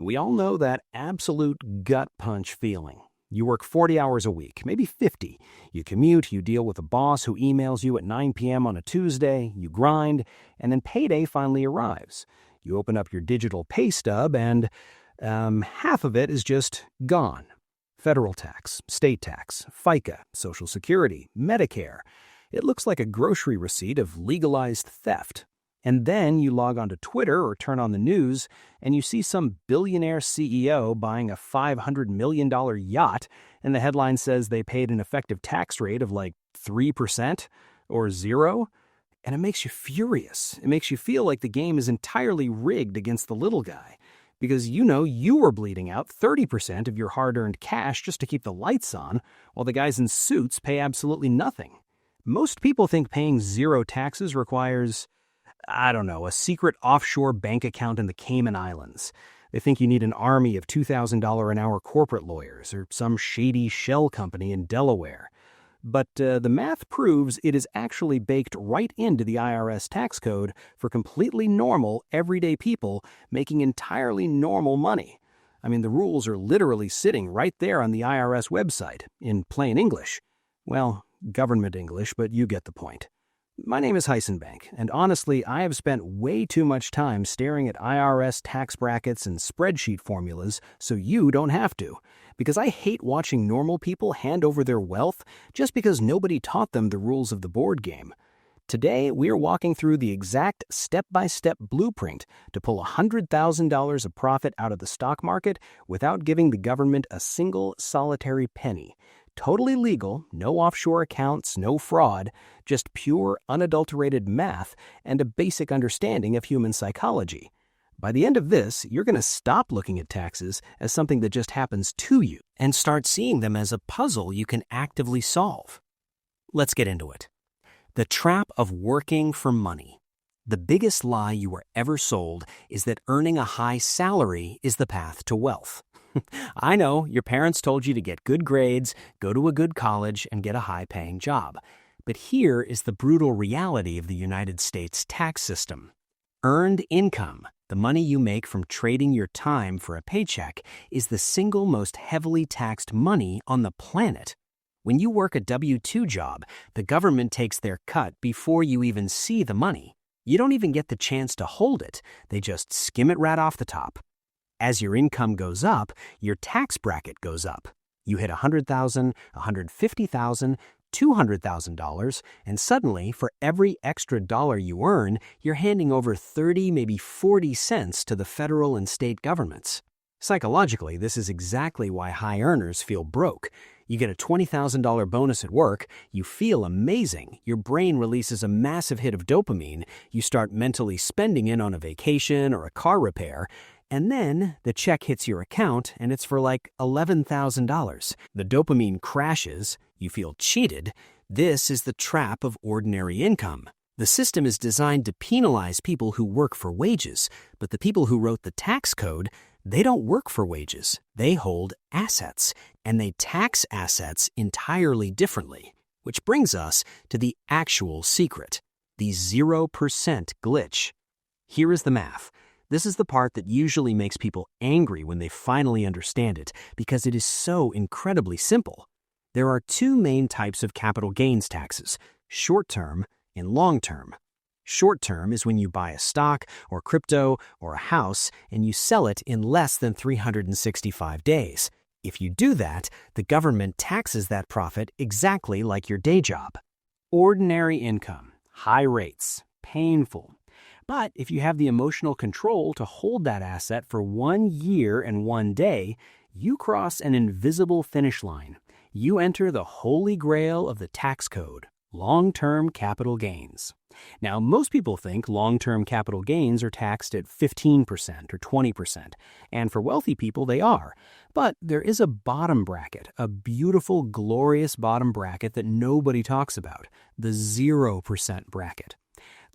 We all know that absolute gut punch feeling. You work 40 hours a week, maybe 50. You commute, you deal with a boss who emails you at 9 p.m. on a Tuesday, you grind, and then payday finally arrives. You open up your digital pay stub and half of it is just gone. Federal tax, state tax, FICA, Social Security, Medicare. It looks like a grocery receipt of legalized theft. And then you log onto Twitter or turn on the news, and you see some billionaire CEO buying a $500 million yacht, and the headline says they paid an effective tax rate of like 3% or 0%. And it makes you furious. It makes you feel like the game is entirely rigged against the little guy, because you know you were bleeding out 30% of your hard-earned cash just to keep the lights on, while the guys in suits pay absolutely nothing. Most people think paying 0 taxes requires, a secret offshore bank account in the Cayman Islands. They think you need an army of $2,000 an hour corporate lawyers or some shady shell company in Delaware. But the math proves it is actually baked right into the IRS tax code for completely normal, everyday people making entirely normal money. I mean, the rules are literally sitting right there on the IRS website, in plain English. Well, government English, but you get the point. My name is Heisenbank, and honestly, I have spent way too much time staring at IRS tax brackets and spreadsheet formulas so you don't have to, because I hate watching normal people hand over their wealth just because nobody taught them the rules of the board game. Today, we are walking through the exact step-by-step blueprint to pull $100,000 of profit out of the stock market without giving the government a single solitary penny. Totally legal, no offshore accounts, no fraud, just pure, unadulterated math and a basic understanding of human psychology. By the end of this, you're going to stop looking at taxes as something that just happens to you and start seeing them as a puzzle you can actively solve. Let's get into it. The trap of working for money. The biggest lie you were ever sold is that earning a high salary is the path to wealth. I know your parents told you to get good grades, go to a good college, and get a high-paying job. But here is the brutal reality of the United States tax system. Earned income, the money you make from trading your time for a paycheck, is the single most heavily taxed money on the planet. When you work a W-2 job, the government takes their cut before you even see the money. You don't even get the chance to hold it. They just skim it right off the top. As your income goes up, your tax bracket goes up. You hit $100,000, $150,000, $200,000, and suddenly, for every extra dollar you earn, you're handing over 30, maybe 40 cents to the federal and state governments. Psychologically, this is exactly why high earners feel broke. You get a $20,000 bonus at work, you feel amazing, your brain releases a massive hit of dopamine, you start mentally spending it on a vacation or a car repair, and then the check hits your account and it's for like $11,000. The dopamine crashes, you feel cheated. This is the trap of ordinary income. The system is designed to penalize people who work for wages, but the people who wrote the tax code, they don't work for wages. They hold assets, and they tax assets entirely differently. Which brings us to the actual secret, the 0% glitch. Here is the math. This is the part that usually makes people angry when they finally understand it, because it is so incredibly simple. There are 2 main types of capital gains taxes, short-term and long-term. Short-term is when you buy a stock or crypto or a house and you sell it in less than 365 days. If you do that, the government taxes that profit exactly like your day job. Ordinary income, high rates, painful. But if you have the emotional control to hold that asset for 1 year and 1 day, you cross an invisible finish line. You enter the holy grail of the tax code, long-term capital gains. Now, most people think long-term capital gains are taxed at 15% or 20%, and for wealthy people they are. But there is a bottom bracket, a beautiful, glorious bottom bracket that nobody talks about, the 0% bracket.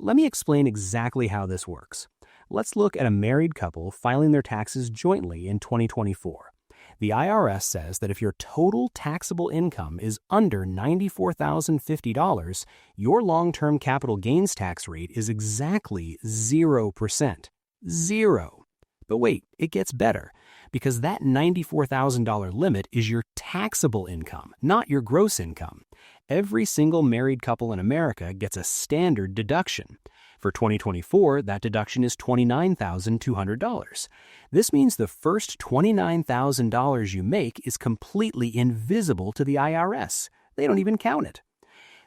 Let me explain exactly how this works. Let's look at a married couple filing their taxes jointly in 2024. The IRS says that if your total taxable income is under $94,050, your long-term capital gains tax rate is exactly 0%. 0. But wait, it gets better, because that $94,000 limit is your taxable income, not your gross income. Every single married couple in America gets a standard deduction. For 2024, that deduction is $29,200. This means the first $29,000 you make is completely invisible to the IRS. They don't even count it.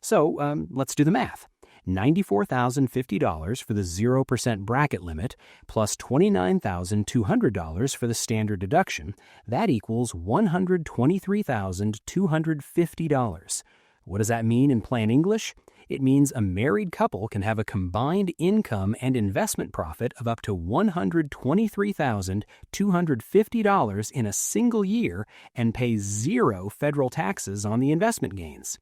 So let's do the math. $94,050 for the 0% bracket limit plus $29,200 for the standard deduction. That equals $123,250. What does that mean in plain English? It means a married couple can have a combined income and investment profit of up to $123,250 in a single year and pay zero federal taxes on the investment gains.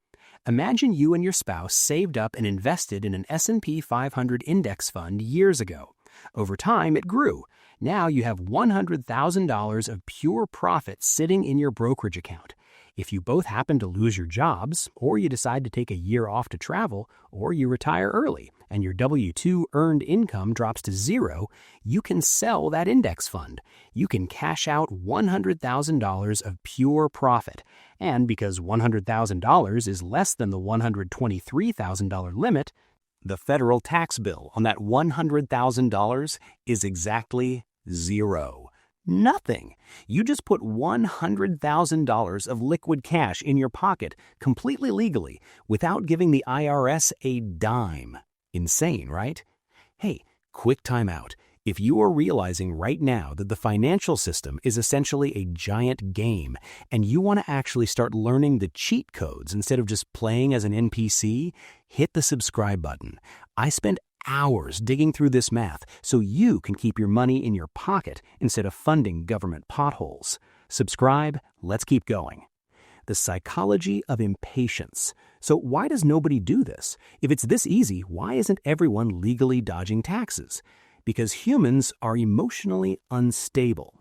Imagine you and your spouse saved up and invested in an S&P 500 index fund years ago. Over time, it grew. Now you have $100,000 of pure profit sitting in your brokerage account. If you both happen to lose your jobs, or you decide to take a year off to travel, or you retire early, and your W-2 earned income drops to zero, you can sell that index fund. You can cash out $100,000 of pure profit. And because $100,000 is less than the $123,000 limit, the federal tax bill on that $100,000 is exactly zero. Nothing. You just put $100,000 of liquid cash in your pocket completely legally without giving the IRS a dime. Insane, right? Hey, quick time out. If you are realizing right now that the financial system is essentially a giant game and you want to actually start learning the cheat codes instead of just playing as an NPC, hit the subscribe button. I spent hours digging through this math so you can keep your money in your pocket instead of funding government potholes. Subscribe, let's keep going. The psychology of impatience. So why does nobody do this? If it's this easy, why isn't everyone legally dodging taxes? Because humans are emotionally unstable.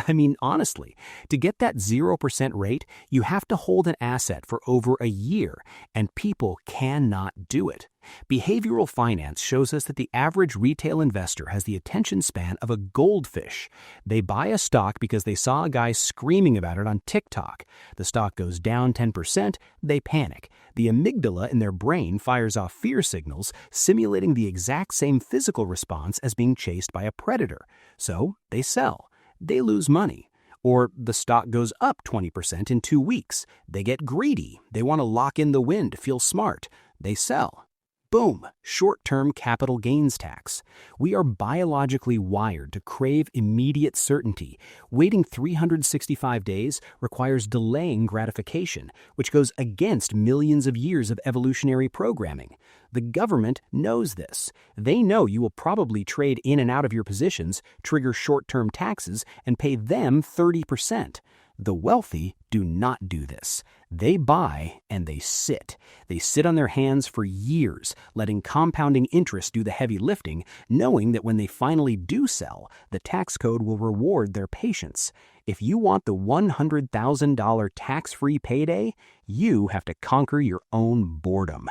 I mean, honestly, to get that 0% rate, you have to hold an asset for over a year, and people cannot do it. Behavioral finance shows us that the average retail investor has the attention span of a goldfish. They buy a stock because they saw a guy screaming about it on TikTok. The stock goes down 10%, they panic. The amygdala in their brain fires off fear signals, simulating the exact same physical response as being chased by a predator. So they sell. They lose money. Or the stock goes up 20% in 2 weeks. They get greedy. They want to lock in the win to feel smart. They sell. Boom, short-term capital gains tax. We are biologically wired to crave immediate certainty. Waiting 365 days requires delaying gratification, which goes against millions of years of evolutionary programming. The government knows this. They know you will probably trade in and out of your positions, trigger short-term taxes, and pay them 30%. The wealthy do not do this. They buy and they sit. They sit on their hands for years, letting compounding interest do the heavy lifting, knowing that when they finally do sell, the tax code will reward their patience. If you want the $100,000 tax-free payday, you have to conquer your own boredom.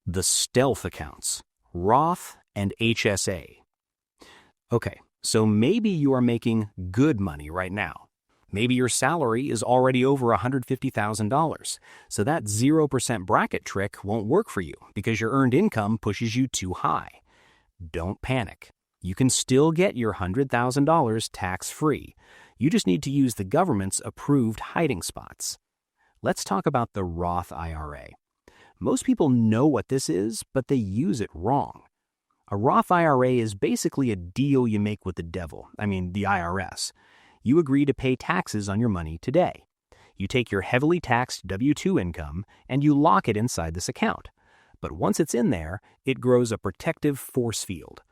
The stealth accounts, Roth and HSA. Okay, so maybe you are making good money right now. Maybe your salary is already over $150,000, so that 0% bracket trick won't work for you because your earned income pushes you too high. Don't panic. You can still get your $100,000 tax-free. You just need to use the government's approved hiding spots. Let's talk about the Roth IRA. Most people know what this is, but they use it wrong. A Roth IRA is basically a deal you make with the devil, the IRS. You agree to pay taxes on your money today. You take your heavily taxed W-2 income and you lock it inside this account. But once it's in there, it grows a protective force field.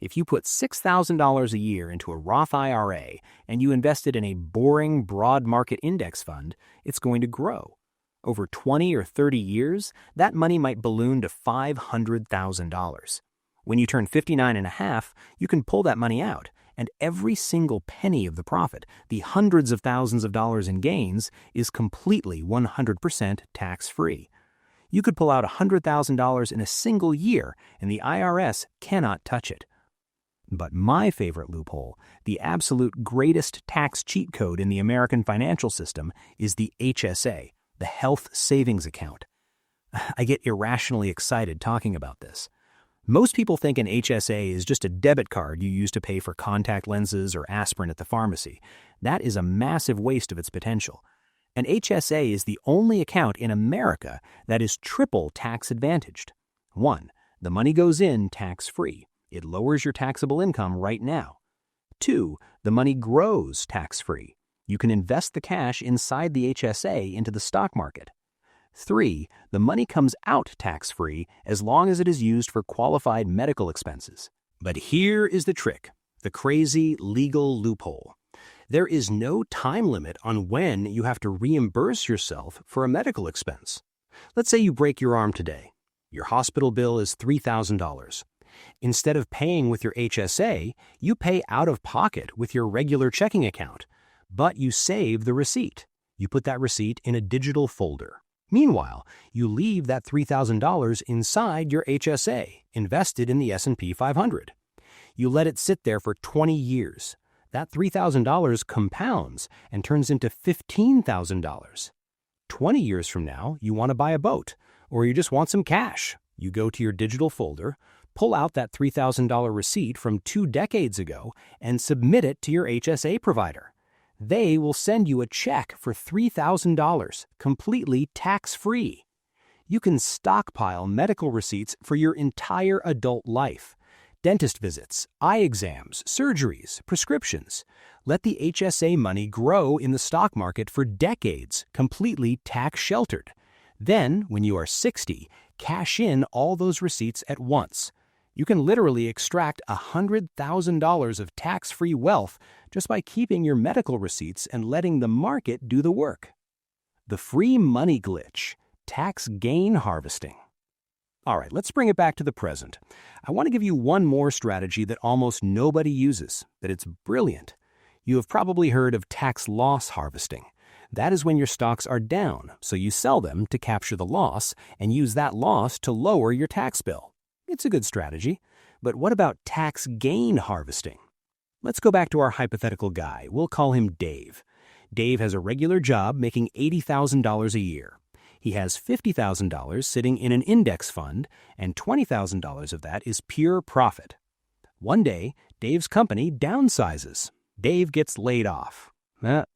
If you put $6,000 a year into a Roth IRA and you invest it in a boring broad market index fund, it's going to grow. Over 20 or 30 years, that money might balloon to $500,000. When you turn 59 and a half, you can pull that money out. And every single penny of the profit, the hundreds of thousands of dollars in gains, is completely 100% tax-free. You could pull out $100,000 in a single year, and the IRS cannot touch it. But my favorite loophole, the absolute greatest tax cheat code in the American financial system, is the HSA, the Health Savings Account. I get irrationally excited talking about this. Most people think an HSA is just a debit card you use to pay for contact lenses or aspirin at the pharmacy. That is a massive waste of its potential. An HSA is the only account in America that is triple tax advantaged. 1. The money goes in tax-free. It lowers your taxable income right now. 2. The money grows tax-free. You can invest the cash inside the HSA into the stock market. 3. The money comes out tax-free as long as it is used for qualified medical expenses. But here is the trick, the crazy legal loophole. There is no time limit on when you have to reimburse yourself for a medical expense. Let's say you break your arm today. Your hospital bill is $3,000. Instead of paying with your HSA, you pay out of pocket with your regular checking account, but you save the receipt. You put that receipt in a digital folder. Meanwhile, you leave that $3,000 inside your HSA, invested in the S&P 500. You let it sit there for 20 years. That $3,000 compounds and turns into $15,000. 20 years from now, you want to buy a boat, or you just want some cash. You go to your digital folder, pull out that $3,000 receipt from 2 decades ago, and submit it to your HSA provider. They will send you a check for $3,000, completely tax-free. You can stockpile medical receipts for your entire adult life. Dentist visits, eye exams, surgeries, prescriptions. Let the HSA money grow in the stock market for decades, completely tax-sheltered. Then, when you are 60, cash in all those receipts at once. You can literally extract $100,000 of tax-free wealth just by keeping your medical receipts and letting the market do the work. The free money glitch, tax gain harvesting. All right, let's bring it back to the present. I want to give you one more strategy that almost nobody uses, but it's brilliant. You have probably heard of tax loss harvesting. That is when your stocks are down, so you sell them to capture the loss and use that loss to lower your tax bill. It's a good strategy, but what about tax gain harvesting? Let's go back to our hypothetical guy. We'll call him Dave. Dave has a regular job making $80,000 a year. He has $50,000 sitting in an index fund, and $20,000 of that is pure profit. One day, Dave's company downsizes. Dave gets laid off.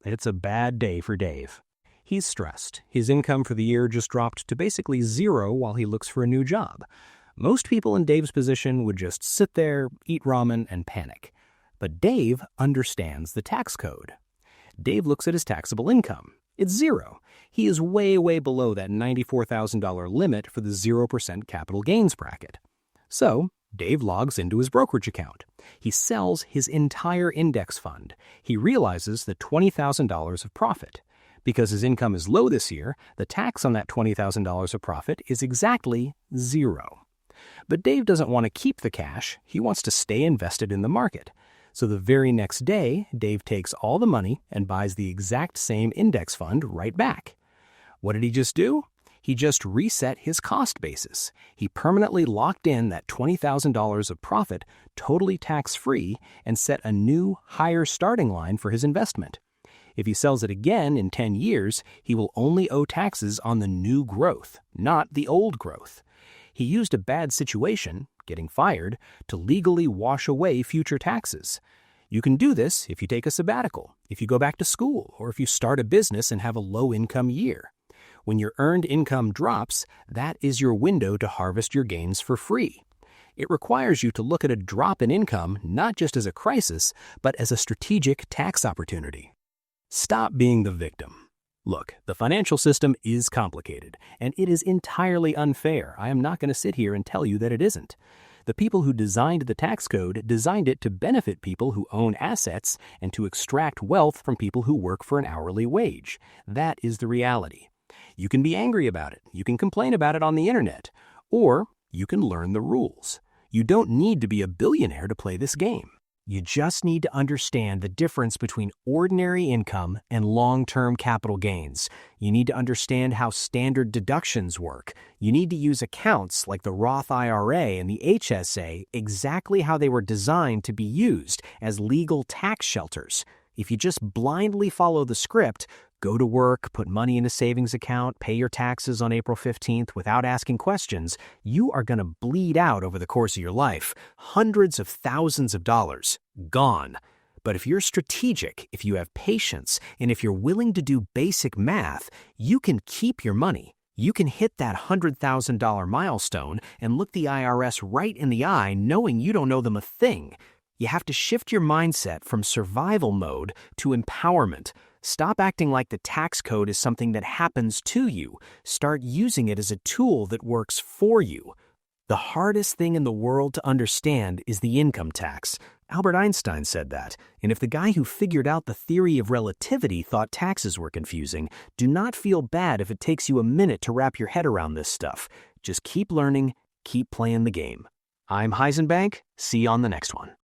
It's a bad day for Dave. He's stressed. His income for the year just dropped to basically zero while he looks for a new job. Most people in Dave's position would just sit there, eat ramen, and panic. But Dave understands the tax code. Dave looks at his taxable income. It's zero. He is way, way below that $94,000 limit for the 0% capital gains bracket. So, Dave logs into his brokerage account. He sells his entire index fund. He realizes the $20,000 of profit. Because his income is low this year, the tax on that $20,000 of profit is exactly zero. But Dave doesn't want to keep the cash. He wants to stay invested in the market. So the very next day, Dave takes all the money and buys the exact same index fund right back. What did he just do? He just reset his cost basis. He permanently locked in that $20,000 of profit totally tax-free and set a new, higher starting line for his investment. If he sells it again in 10 years, he will only owe taxes on the new growth, not the old growth. He used a bad situation, getting fired, to legally wash away future taxes. You can do this if you take a sabbatical, if you go back to school, or if you start a business and have a low-income year. When your earned income drops, that is your window to harvest your gains for free. It requires you to look at a drop in income not just as a crisis, but as a strategic tax opportunity. Stop being the victim. Look, the financial system is complicated, and it is entirely unfair. I am not going to sit here and tell you that it isn't. The people who designed the tax code designed it to benefit people who own assets and to extract wealth from people who work for an hourly wage. That is the reality. You can be angry about it. You can complain about it on the internet. Or you can learn the rules. You don't need to be a billionaire to play this game. You just need to understand the difference between ordinary income and long-term capital gains. You need to understand how standard deductions work. You need to use accounts like the Roth IRA and the HSA exactly how they were designed to be used as legal tax shelters. If you just blindly follow the script, go to work, put money in a savings account, pay your taxes on April 15th without asking questions, you are going to bleed out over the course of your life. Hundreds of thousands of dollars gone. But if you're strategic, if you have patience, and if you're willing to do basic math, you can keep your money. You can hit that $100,000 milestone and look the IRS right in the eye knowing you don't owe them a thing. You have to shift your mindset from survival mode to empowerment. Stop acting like the tax code is something that happens to you. Start using it as a tool that works for you. The hardest thing in the world to understand is the income tax. Albert Einstein said that. And if the guy who figured out the theory of relativity thought taxes were confusing, do not feel bad if it takes you a minute to wrap your head around this stuff. Just keep learning, keep playing the game. I'm Heisenbank. See you on the next one.